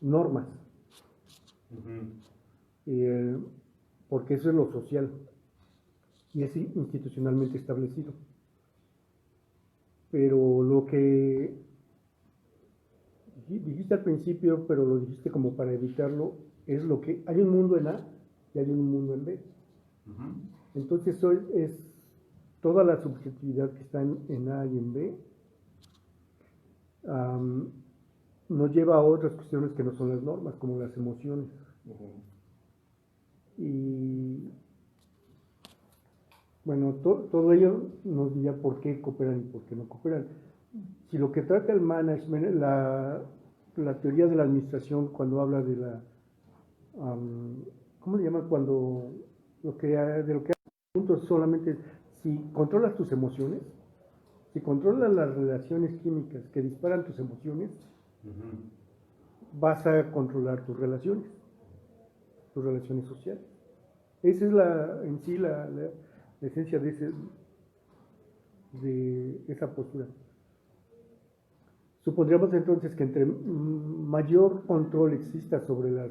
normas, porque eso es lo social y es institucionalmente establecido. Pero lo que dijiste al principio, pero lo dijiste como para evitarlo, es lo que hay un mundo en A y hay un mundo en B. Entonces eso es toda la subjetividad que está en A y en B, nos lleva a otras cuestiones que no son las normas, como las emociones. Y bueno, todo ello nos diría por qué cooperan y por qué no cooperan. Si lo que trata el management, la teoría de la administración, cuando habla de la, ¿cómo le llaman? Cuando de lo que punto solamente si controlas tus emociones, si controlas las relaciones químicas que disparan tus emociones, vas a controlar tus relaciones sociales. Esa es en sí la esencia de esa postura. Supondríamos entonces que entre mayor control exista sobre las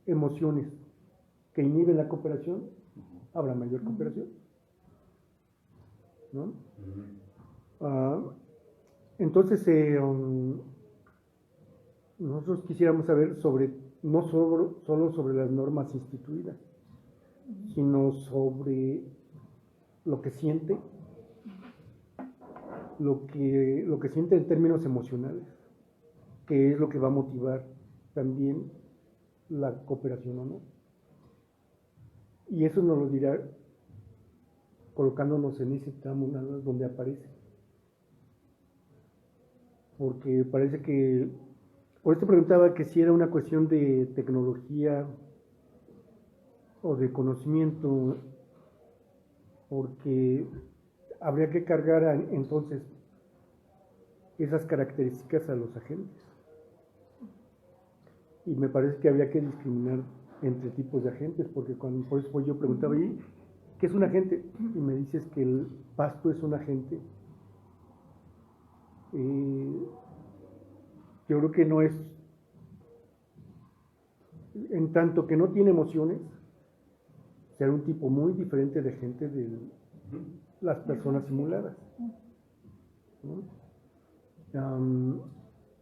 emociones que inhiben la cooperación, habrá mayor cooperación, ¿no? Entonces, nosotros quisiéramos saber no solo sobre las normas instituidas, sino sobre lo que siente, lo que siente en términos emocionales, que es lo que va a motivar también la cooperación o no. Y eso nos lo dirá colocándonos en ese tramo donde aparece. Porque parece que, por esto preguntaba que si era una cuestión de tecnología o de conocimiento, porque habría que cargar entonces esas características a los agentes. Y me parece que habría que discriminar entre tipos de agentes, porque por eso yo preguntaba, ¿y qué es un agente? Y me dices que el pasto es un agente. Yo creo que no es, en tanto que no tiene emociones, será un tipo muy diferente de gente de las personas simuladas, ¿no?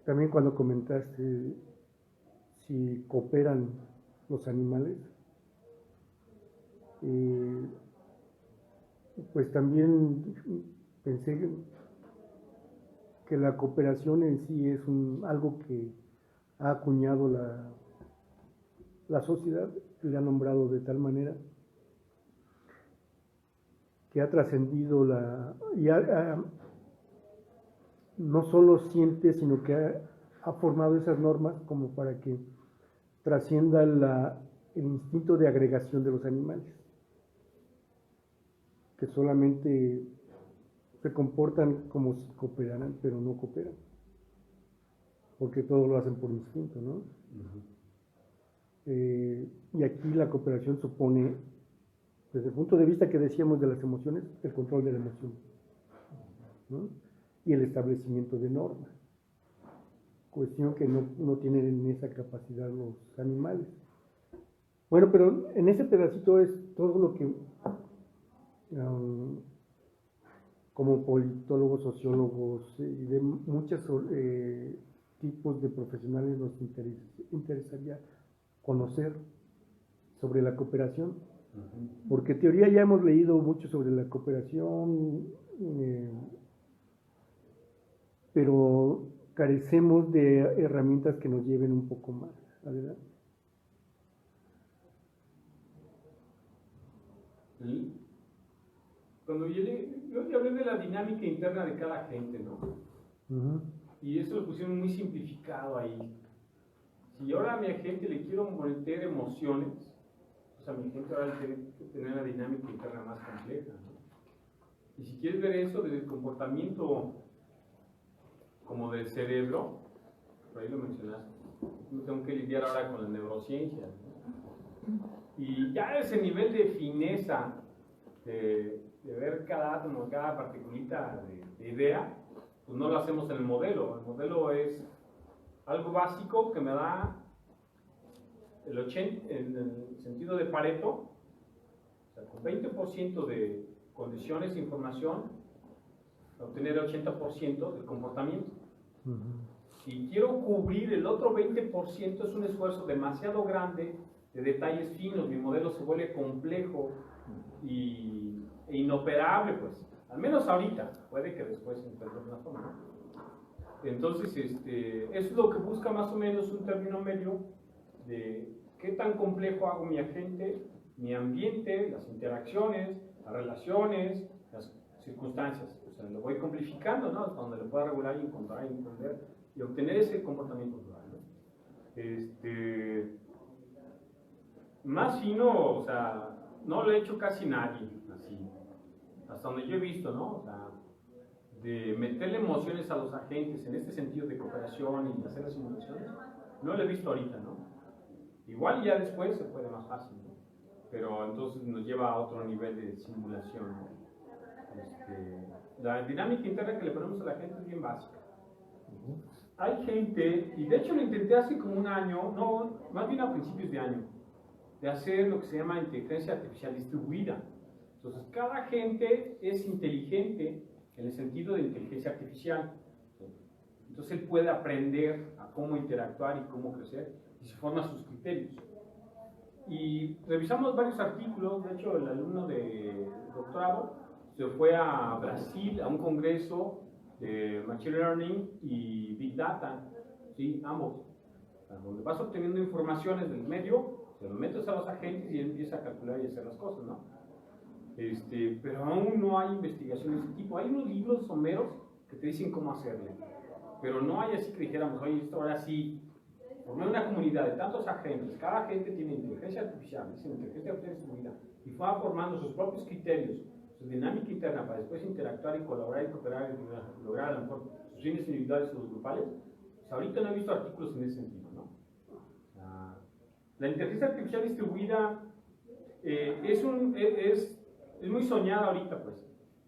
También cuando comentaste si cooperan los animales, pues también pensé que la cooperación en sí es algo que ha acuñado la sociedad le ha nombrado de tal manera que ha trascendido no solo siente, sino que ha formado esas normas como para que trascienda el instinto de agregación de los animales, que solamente se comportan como si cooperaran, pero no cooperan, porque todo lo hacen por instinto, ¿no? Y aquí la cooperación supone, desde el punto de vista que decíamos de las emociones, el control de la emoción, ¿no? Y el establecimiento de normas, cuestión que no tienen esa capacidad los animales. Bueno, pero en ese pedacito es todo lo que como politólogos, sociólogos y de muchos tipos de profesionales nos interesaría conocer sobre la cooperación, porque en teoría ya hemos leído mucho sobre la cooperación, pero carecemos de herramientas que nos lleven un poco más, ¿verdad? Cuando yo hablé de la dinámica interna de cada gente, ¿no? Y eso lo pusieron muy simplificado ahí. Si ahora a mi agente le quiero meter emociones, pues a mi agente ahora tiene que tener una dinámica interna más compleja, ¿no? Y si quieres ver eso desde el comportamiento como del cerebro, por ahí lo mencionaste, yo tengo que lidiar ahora con la neurociencia, ¿no? Y ya ese nivel de fineza, de ver cada átomo, cada particulita de idea, pues no lo hacemos en el modelo. El modelo es algo básico que me da el 80, en el sentido de Pareto, o sea, con 20% de condiciones e información, obtener el 80% del comportamiento. Si quiero cubrir el otro 20%, es un esfuerzo demasiado grande de detalles finos, mi modelo se vuelve complejo e inoperable, pues, al menos ahorita, puede que después se encuentre una forma, ¿no? Entonces, eso es lo que busca más o menos un término medio de qué tan complejo hago mi agente, mi ambiente, las interacciones, las relaciones, las circunstancias. O sea, lo voy complificando, ¿no? Hasta donde lo pueda regular y encontrar y entender y obtener ese comportamiento natural, ¿no? Más fino, o sea, no lo ha hecho casi nadie, así, hasta donde yo he visto, ¿no? O sea, de meterle emociones a los agentes en este sentido de cooperación y hacer las simulaciones, no lo he visto ahorita, ¿no? Igual ya después se puede más fácil, ¿no? Pero entonces nos lleva a otro nivel de simulación, ¿no? La dinámica interna que le ponemos a la gente es bien básica. Hay gente, y de hecho lo intenté hace como un año, no, más bien a principios de año, de hacer lo que se llama inteligencia artificial distribuida. Entonces, cada agente es inteligente en el sentido de inteligencia artificial. Entonces, él puede aprender a cómo interactuar y cómo crecer, y se forma sus criterios. Y revisamos varios artículos. De hecho, el alumno de doctorado se fue a Brasil a un congreso de Machine Learning y Big Data, ¿sí? Ambos, donde vas obteniendo informaciones del medio, se lo metes a los agentes y él empieza a calcular y hacer las cosas, ¿no? Pero aún no hay investigaciones de ese tipo. Hay unos libros someros que te dicen cómo hacerle, pero no hay así que dijéramos, oye, esto ahora sí, formé una comunidad de tantos agentes, cada agente tiene inteligencia artificial, es inteligencia artificial distribuida, y fue formando sus propios criterios, su dinámica interna para después interactuar y colaborar y cooperar y lograr a lo mejor sus fines individuales o los grupales. Pues ahorita no he visto artículos en ese sentido, ¿no? La inteligencia artificial distribuida es muy soñada ahorita, pues,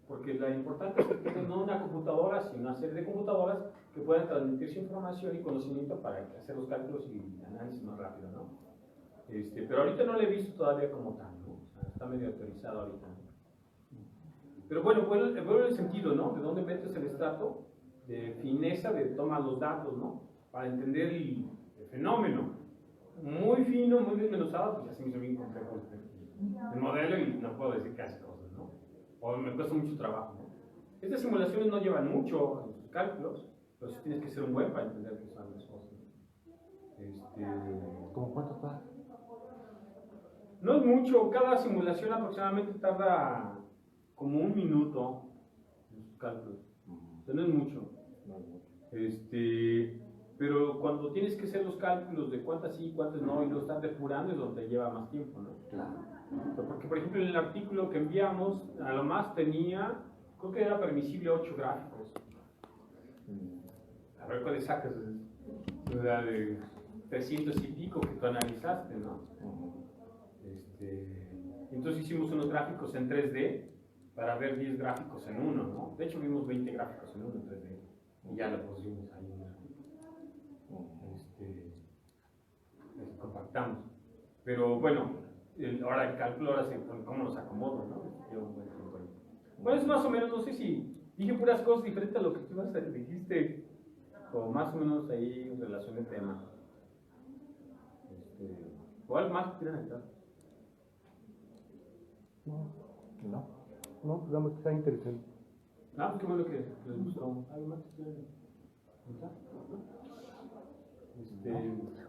porque la importante es que tengan no una computadora, sino una serie de computadoras que puedan transmitir su información y conocimiento para hacer los cálculos y análisis más rápido, ¿no? Pero ahorita no lo he visto todavía como tal, ¿no? O sea, está medio autorizado ahorita, ¿no? Pero bueno, vuelve el sentido, ¿no? De dónde metes el estrato de fineza de tomar los datos, ¿no? Para entender el fenómeno. Muy fino, muy desmenuzado, pues ya se me hizo bien complejo el modelo y no puedo decir casi cosas, ¿no? O me cuesta mucho trabajo, ¿no? Estas simulaciones no llevan mucho en sus cálculos, pero sí tienes que ser un buen para entender qué son las cosas. ¿Cómo cuánto está? No es mucho, cada simulación aproximadamente tarda como 1 minuto en sus cálculos. O sea, no es mucho. Pero cuando tienes que hacer los cálculos de cuántas sí, cuántas no, y lo estás depurando es donde lleva más tiempo, ¿no? Claro. Porque, por ejemplo, en el artículo que enviamos, a lo más tenía, creo que era permisible 8 gráficos. A ver cuáles sacas, ¿verdad? De 300 y pico que tú analizaste, ¿no? Entonces hicimos unos gráficos en 3D para ver 10 gráficos en uno, ¿no? De hecho vimos 20 gráficos en uno en 3D y ya lo pusimos ahí en compactamos. Pero bueno, ahora el cálculo, ahora se pone cómo los acomodo, ¿no? Bueno, es más o menos, no sé si dije puras cosas diferentes a lo que tú dijiste, o más o menos ahí en relación al tema. ¿O algo más que quieran entrar? No, pues vamos, está interesante. Ah, pues qué bueno que les gustó. ¿Algo más que quieran entrar?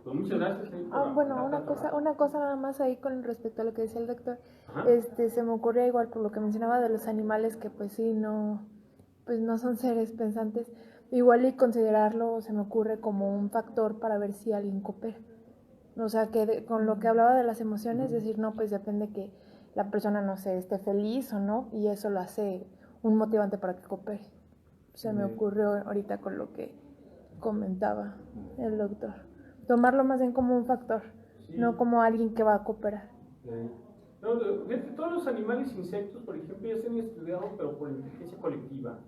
Pues muchas gracias. Ahí por Bueno, una cosa nada más ahí con respecto a lo que decía el doctor. Ajá. Se me ocurría igual por lo que mencionaba de los animales que pues sí, pues no son seres pensantes. Igual y considerarlo se me ocurre como un factor para ver si alguien coopera. O sea, que con lo que hablaba de las emociones, decir, no, pues depende que la persona, no sé, esté feliz o no, y eso lo hace un motivante para que coopere. Se me ocurrió ahorita con lo que comentaba el doctor. Tomarlo más bien como un factor, Sí. no como alguien que va a cooperar. No, todos los animales e insectos, por ejemplo, ya se han estudiado, pero por inteligencia colectiva,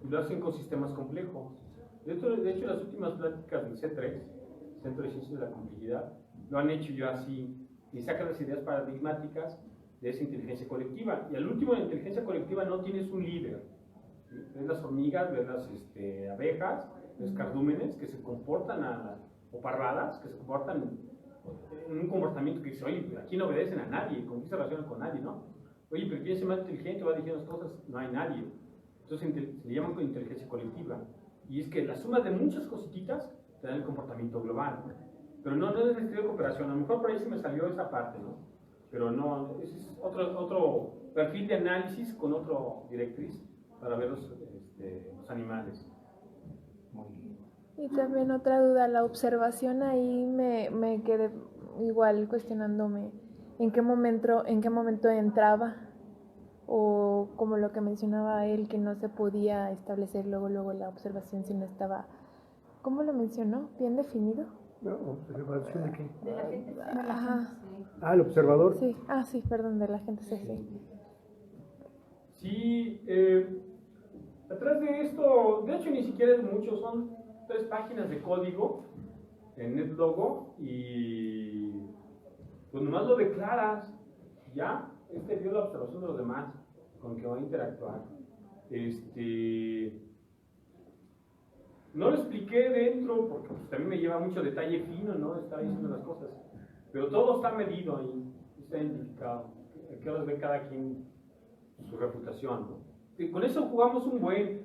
y lo hacen con sistemas complejos. De hecho, las últimas pláticas del C3, Centro de Ciencias de la Complejidad, lo han hecho yo así, y sacan las ideas paradigmáticas de esa inteligencia colectiva. Y al último, la inteligencia colectiva no tienes un líder. ¿Sí? Ves las hormigas, ves las abejas, los cardúmenes que se comportan, o parvadas, que se comportan en un comportamiento que dice, oye, aquí no obedecen a nadie, ¿con qué se relacionan con nadie, no? Oye, pero ¿quién es más inteligente? Va diciendo las cosas, no hay nadie. Entonces se le llama inteligencia colectiva. Y es que la suma de muchas cosititas te dan el comportamiento global, ¿no? Pero no es el estilo de cooperación. A lo mejor por ahí se me salió esa parte, ¿no? Pero no, ese es otro perfil de análisis con otro directriz para ver los animales. Muy bien. Y también otra duda, la observación ahí me quedé igual cuestionándome en qué momento entraba, o como lo que mencionaba él, que no se podía establecer luego la observación si no estaba, ¿cómo lo mencionó? ¿Bien definido? No, ¿observación de qué? De la gente. Ajá. Ah, el observador. Sí, sí, perdón, de la gente, sí. Sí, atrás de esto, de hecho ni siquiera es mucho, son 3 páginas de código en NetLogo y pues nomás lo declaras, ya, dio la observación de los demás con que va a interactuar. No lo expliqué dentro porque pues, también me lleva mucho detalle fino, ¿no? Estar diciendo las cosas, pero todo está medido ahí, está identificado, a qué horas ve cada quien su reputación, ¿no? Y con eso jugamos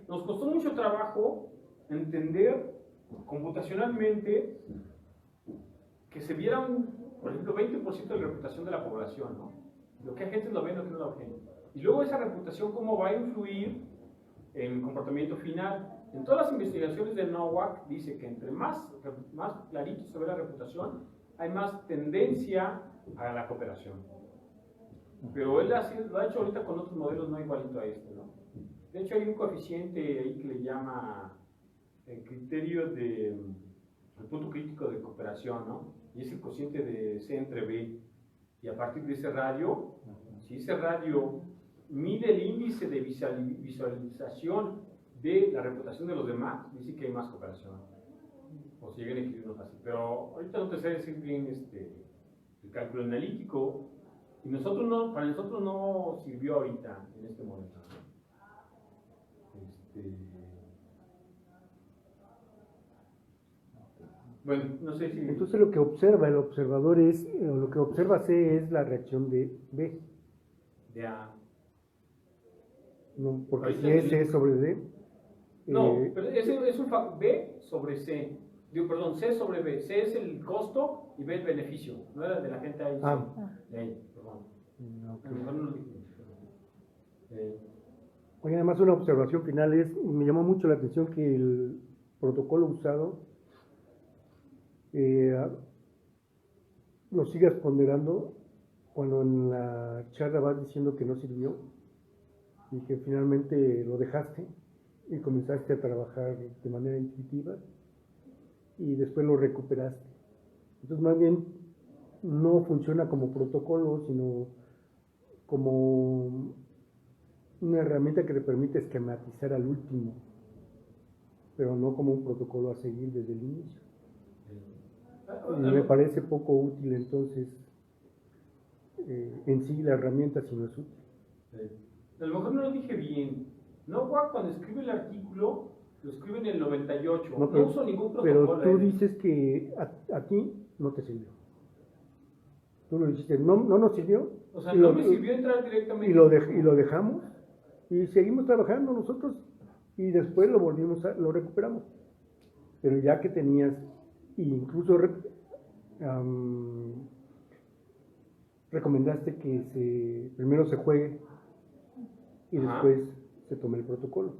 nos costó mucho trabajo entender computacionalmente que se viera por ejemplo, 20% de la reputación de la población, ¿no? Lo que gente lo ve, lo que no lo ve. Y luego esa reputación, cómo va a influir en el comportamiento final. En todas las investigaciones de NOAC dice que entre más clarito se ve la reputación, hay más tendencia a la cooperación. Pero él lo ha hecho ahorita con otros modelos no igualito a este, ¿no? De hecho, hay un coeficiente ahí que le llama el criterio el punto crítico de cooperación, ¿no? Y es el cociente de C entre B. Y a partir de ese radio, si ese radio mide el índice de visualización de la reputación de los demás, dice que hay más cooperación. O si llegan a escribirnos así. Pero ahorita no te sé decir bien el cálculo analítico. Y para nosotros no sirvió ahorita en este momento. Bueno, no sé si... Entonces lo que observa el observador lo que observa C es la reacción de B. De A. No, porque Ahorita si es C sobre D. No, pero ese es un B sobre C. Perdón, C sobre B. C es el costo y B el beneficio. No era de la gente ahí. Ah. De ahí. Ok. A lo mejor no lo dije. Oye, además una observación final es, me llamó mucho la atención que el protocolo usado lo sigas ponderando cuando en la charla vas diciendo que no sirvió y que finalmente lo dejaste y comenzaste a trabajar de manera intuitiva y después lo recuperaste. Entonces más bien no funciona como protocolo, sino como una herramienta que te permite esquematizar al último, pero no como un protocolo a seguir desde el inicio. Y me parece poco útil entonces en sí la herramienta si no es útil. A lo mejor no lo dije bien. Novak cuando escribe el artículo, lo escribe en el 98. No, pero, uso ningún pero protocolo. tú dices que a ti no te sirvió. Tú lo dijiste, no nos sirvió. O sea, y no me sirvió entrar directamente. Y lo dejamos y seguimos trabajando nosotros y después lo lo recuperamos. Pero ya que tenías, incluso recomendaste que primero se juegue y después se tome el protocolo.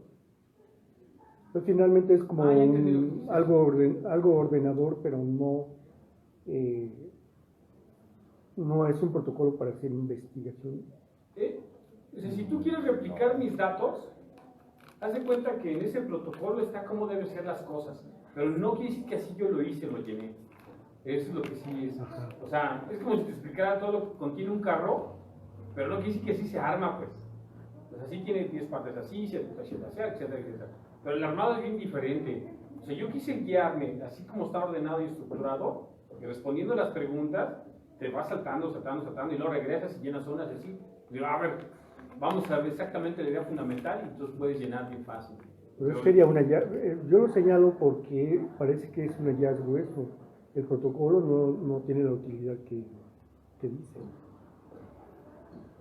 Entonces finalmente es como algo ordenador, pero no es un protocolo para hacer investigación. O sea, si tú quieres replicar mis datos, haz de cuenta que en ese protocolo está cómo deben ser las cosas, pero no quiere decir que así yo lo hice, lo llené. Eso es lo que sí es. O sea, es como si te explicara todo lo que contiene un carro, pero no quiere decir que así se arma, pues. Pues así tiene 10 partes así, 7 etcétera, etcétera. Pero el armado es bien diferente. O sea, yo quise guiarme, así como está ordenado y estructurado, porque respondiendo las preguntas, te vas saltando, y luego regresas y llenas unas así. Digo, a ver, vamos a ver exactamente la idea fundamental y entonces puedes llenar bien fácil. Pero sería yo lo señalo porque parece que es un hallazgo eso. El protocolo no tiene la utilidad que dice.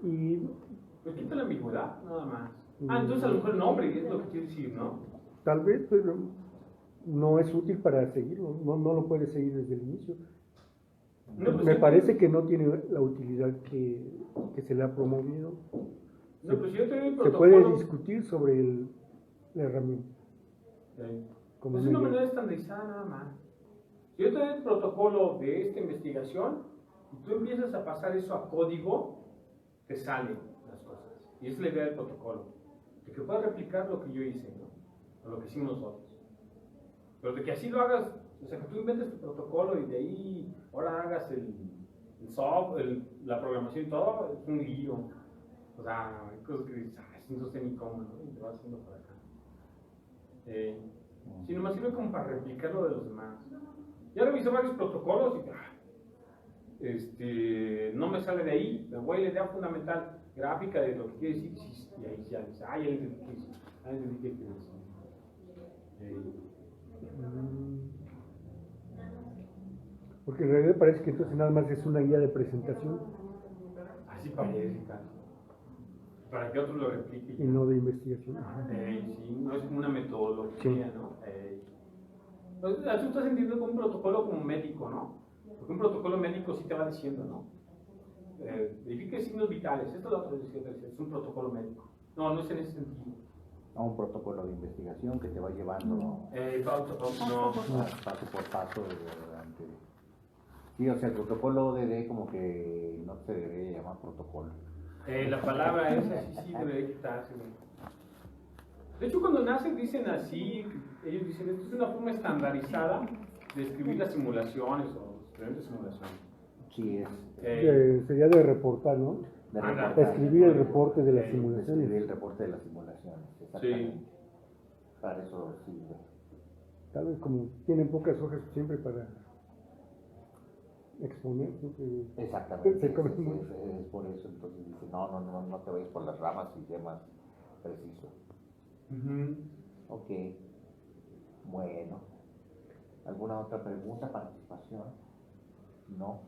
Y pues quita la ambigüedad, nada más. Entonces a lo mejor el nombre es lo que quiere decir, ¿no? Tal vez, pero no es útil para seguirlo, no lo puedes seguir desde el inicio. No, pues me sí, parece que no tiene la utilidad que se le ha promovido. No, pues si yo te doy el Se protocolo. puede discutir sobre la herramienta. Como Pues es una manera estandarizada nada más. Si yo te doy el protocolo de esta investigación y tú empiezas a pasar eso a código, te salen las cosas. Y esa es la idea del protocolo. De que puedas replicar lo que yo hice, ¿no? O lo que hicimos nosotros. Pero de que así lo hagas, o sea, que tú inventes tu protocolo y de ahí ahora hagas el software, la programación y todo, es un lío. O sea, hay cosas que dices, no sé ni cómo, ¿no? Y te vas haciendo por acá. Si nomás sirve como para replicar lo de los demás. Ya revisé varios protocolos y no me sale de ahí, me voy a la idea fundamental, gráfica de lo que quiere decir, y ahí ya dice, ya entendí qué es, ya entendí qué quiere decir. Porque en realidad parece que entonces nada más es una guía de presentación. Así parece, para que otros lo repliquen. Y no de investigación. Sí, no es como una metodología, Sí. ¿no? Pues, tú estás entendiendo como un protocolo como médico, ¿no? Porque un protocolo médico sí te va diciendo, ¿no? Verifique signos vitales, esto es lo otro es un protocolo médico. No es en ese sentido. A un protocolo de investigación que te va llevando No. paso por paso durante. Sí, o sea, el protocolo ODD como que no se debería llamar protocolo. La palabra esa sí debería quitarse. De hecho, cuando nacen dicen así, ellos dicen, esto es una forma estandarizada de escribir las simulaciones o diferentes simulaciones. Sí, Sería de reportar, ¿no? de Reportar. Escribir el reporte de las de simulaciones. escribir el reporte de las simulaciones, exactamente. Para eso sirve. Tal vez como tienen pocas hojas siempre para exponer. Exactamente. Se come Es mucho. por eso, entonces dice, no te vayas por las ramas y sea más preciso. Ok. Bueno. ¿Alguna otra pregunta, participación? No.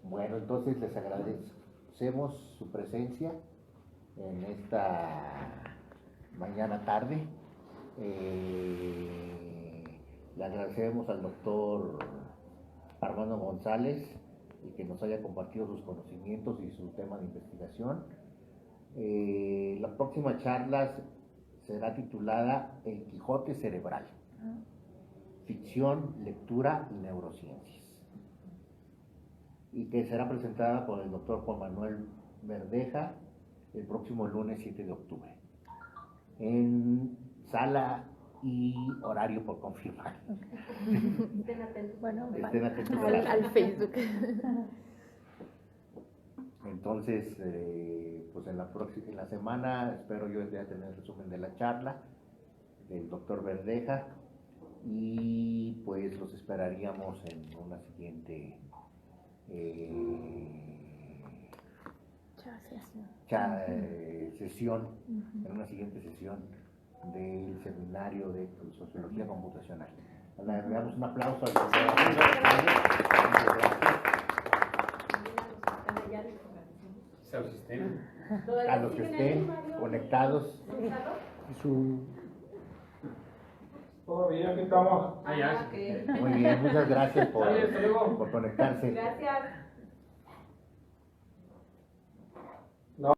Bueno, entonces les agradecemos su presencia en esta mañana tarde. Le agradecemos al doctor Armando González y que nos haya compartido sus conocimientos y su tema de investigación. La próxima charla será titulada El Quijote Cerebral, ficción, lectura y neurociencias, y que será presentada por el doctor Juan Manuel Verdeja el próximo lunes 7 de octubre, en sala y horario por confirmar. Estén atentos. Bueno, Estén atentos al Facebook. Entonces, pues en la semana espero yo ya tener el resumen de la charla del doctor Verdeja, y pues los esperaríamos en una siguiente sesión, en una siguiente sesión del seminario de sociología computacional. Le damos un aplauso al doctor. A los que estén conectados. Todavía aquí estamos. Muy bien, muchas gracias Hasta luego. por conectarse. Gracias.